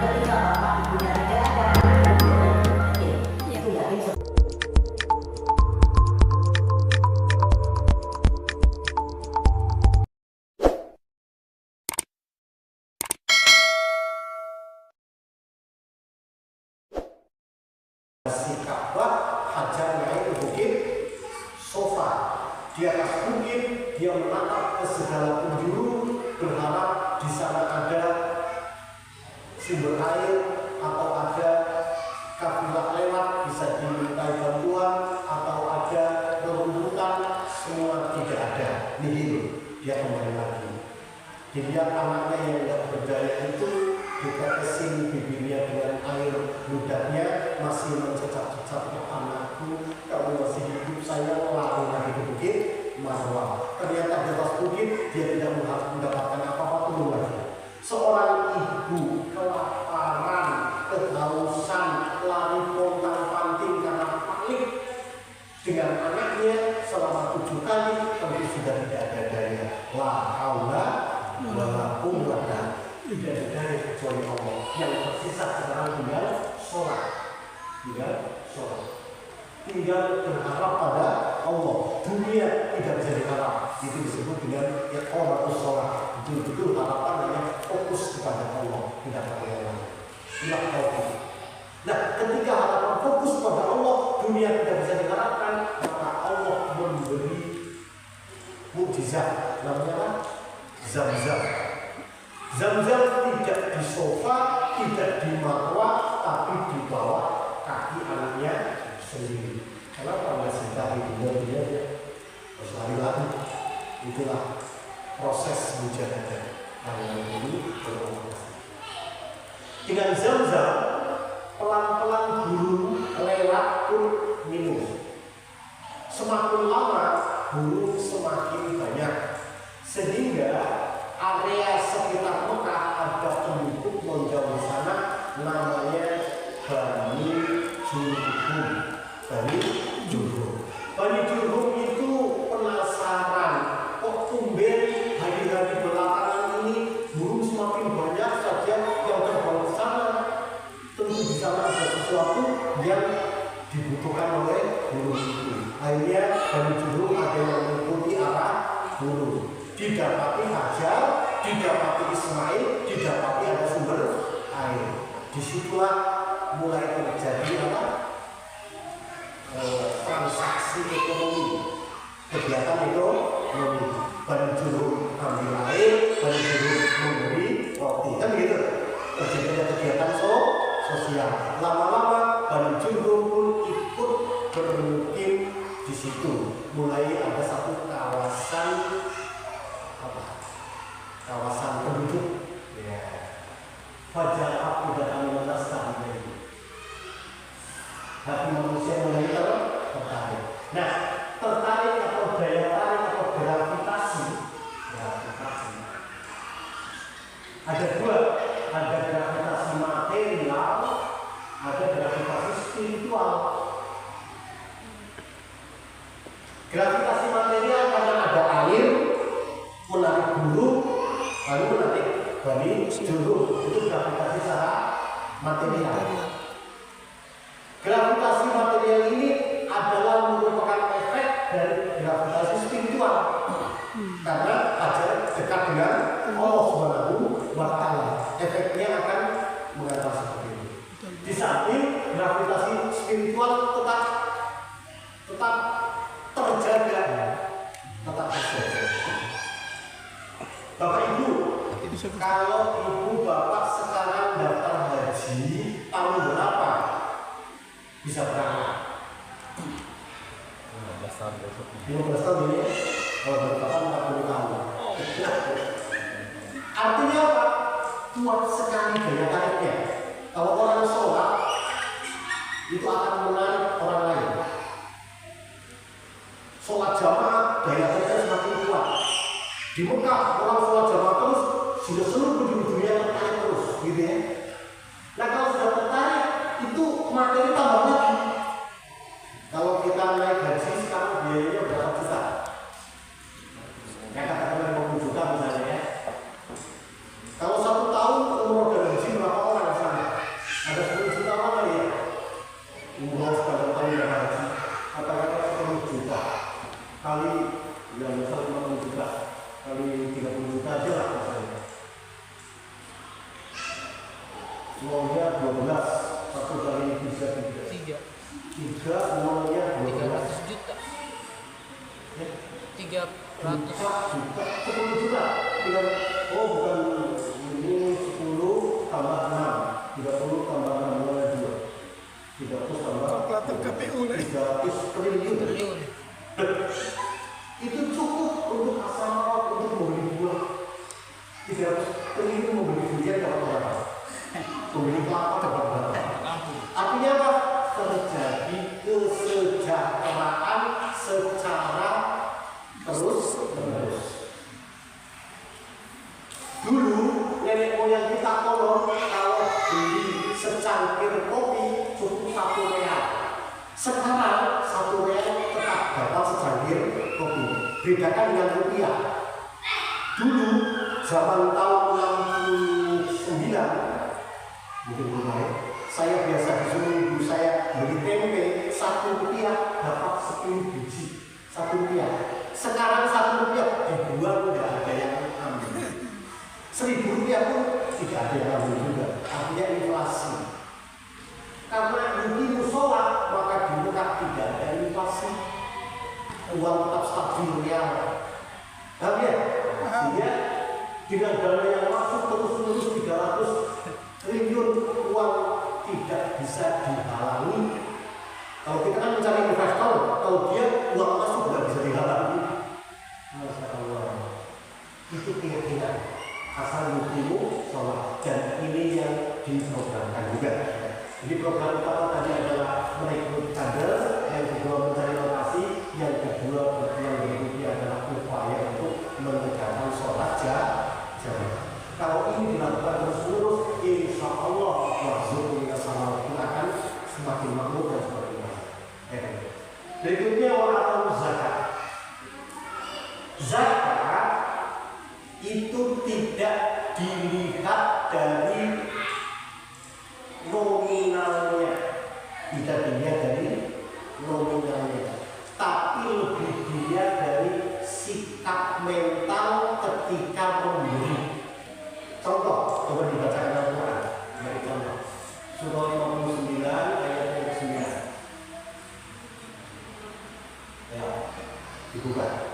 ketika bapak ibunya tidak ada, itu yakin. Si Ka'bah, Hajar naik ke bukit Sofa. Di atas bukit dia menatap ke segala penjuru, berharap di sana ada sumber air atau ada kafilah lewat, bisa dimintai bantuan atau ada rumputan, semua tidak ada. Nihil. Dia kembali lagi. Dilihat anaknya yang tidak berdaya itu ditetesin bibirnya dengan air ludahnya, masih mencecap-cecap, ya anakku, kamu masih hidup, saya lari lagi ke bukit Marwah. Ternyata di atas bukit dia tidak mendapatkan apa-apa, turun lagi. Seorang ibu kelaparan, kehausan, lari pontang-panting karena panik dengan anaknya selama 7 kali, tentu sudah tidak ada daya. La haula wala quwwata illa billah, kecuali Allah. Yang tersisa sekarang tinggal sholat, tinggal berharap pada Allah. Dunia tidak bisa diharap, itu disebut dengan iqamatus sholat. Betul-betul harapannya fokus kepada Allah, tidak pada yang lain. Inilah tauhid. Nah, ketika harapan fokus pada Allah, dunia tidak bisa diharapkan, maka Allah memberi mukjizat, namanya Zam-Zam. Zam-Zam tidak di sofa, tidak di Marwah, tapi di bawah kaki anaknya sendiri. Kenapa nggak cinta ibunya dia terus lari lagi? Itulah proses mujahadah yang ini beroperasi. Dengan Zam-Zam, pelan-pelan burung lewat pun minum. Semakin lama burung semakin banyak, sehingga area sekitar Mekah ada penduduk menjauh sana namanya Bani Jurhum. Bani Jurhum itu penasaran, kok tumben hari-hari belakangan ini burung semakin banyak saja yang terbang ke sana. Tentu di sana ada sesuatu yang dibutuhkan oleh burung itu. Akhirnya Bani Jurhum ada yang mengikuti arah burung. Didapati Hajar, didapati Ismail, didapati ada sumber air. Disitulah mulai terjadi apa? Transaksi ekonomi, kegiatan ekonomi. Bani Jurhum ambil air, Bani Jurhum memberi roti, kan gitu. Terjadi kegiatan sosial. Lama-lama Bani Jurhum pun ikut bermukim di situ. Mulai ada satu kawasan penduduk. Fajar aku dan menetaskan ini. Hati manusia mulai tertarik. Nah, tertarik atau daya tarik atau gravitasi. Ada dua, ada gravitasi material, ada gravitasi spiritual. Gravitasi material karena ada air menarik burung, lalu menarik Bani Jurhum, itu gravitasi secara material. Gravitasi material ini adalah merupakan efek dari gravitasi spiritual, karena Hajar dekat dengan Allah Subhanahu wa Ta'ala. Efeknya akan mengantar seperti ini. Di samping gravitasi spiritual tetap terjaga, tetap terjaga. Bapak Ibu, kalau ibu bapak sekarang daftar haji tahun berapa bisa berangkat? 15 tahun. 15 tahun ini ya? Kalau berangkat 40 tahun. Artinya apa? Kuat sekali daya tariknya. Kalau orang sholat itu akan menarik orang lain. Sholat jamaah daya tariknya semakin kuat. Di Mekah orang sholat jamaah terus, sudah seluruh dunia tertarik terus, gitu ya. Nah, kalau sudah tertarik, itu materi tambah lagi. Kalau kita naik haji sekarang biayanya berapa juta? Ya katakanlah 50 juta misalnya ya. Kalau 1 tahun umroh dan haji berapa orang di sana? nolnya 12, satu kali bisa 3. 3 nolnya 12. 300 juta. Ya. 300 juta, 10 juta. Oh bukan, ini 10 tambah 6, 30 tambah 6 nolnya 2. 300 tambah Kalkulator KPU nih. 300 triliun. Itu cukup untuk asal untuk membeli buah. 300 triliun membeli durian dapat berapa? Membeli kelapa dapat berapa? Artinya apa? Terjadi kesejahteraan secara terus menerus. Dulu nenek moyang kita kolor kalau beli secangkir kopi cukup 1 real. Sekarang 1 real tetap dapat secangkir kopi. Bedakan dengan rupiah. Dulu zaman tahun 69, mungkin mulai, saya biasa disuruh ibu saya beli tempe 1 rupiah dapat 10 biji. 1 rupiah. Sekarang 1 rupiah dibuang, tidak ada yang ambil. 1.000 rupiah pun tidak ada yang ambil juga. Artinya inflasi. Karena rugi musola, maka di Mekah tidak ada inflasi. Uang tetap stabil real. Paham ya? Sehingga dengan dana yang masuk terus-menerus 300 triliun uang tidak bisa dihalangi. Kalau kita kan mencari investor, kalau dia uang masuk nggak bisa dihalangi. Masya Allah. Itu keyakinan asal yukimu sholat, dan ini yang diprogramkan juga. Jadi program utama tadi adalah merekrut kader, yang kedua mencari lokasi, yang kedua yang berikutnya adalah upaya untuk menegakkan sholat jamaah. Kalau ini dilakukan terus-menerus, insya Allah warzuqni as-salat akan semakin makmur dan semakin baik. Berikutnya atau zakat. Zakat itu tidak dilihat dari nominalnya, tidak dilihat dari nominalnya, tapi lebih dilihat dari sikap mental ketika memberi. Contoh, coba dibacakan Al-Quran. Dari contoh surah 59 ayat yang ke-9. Ya, dibuka.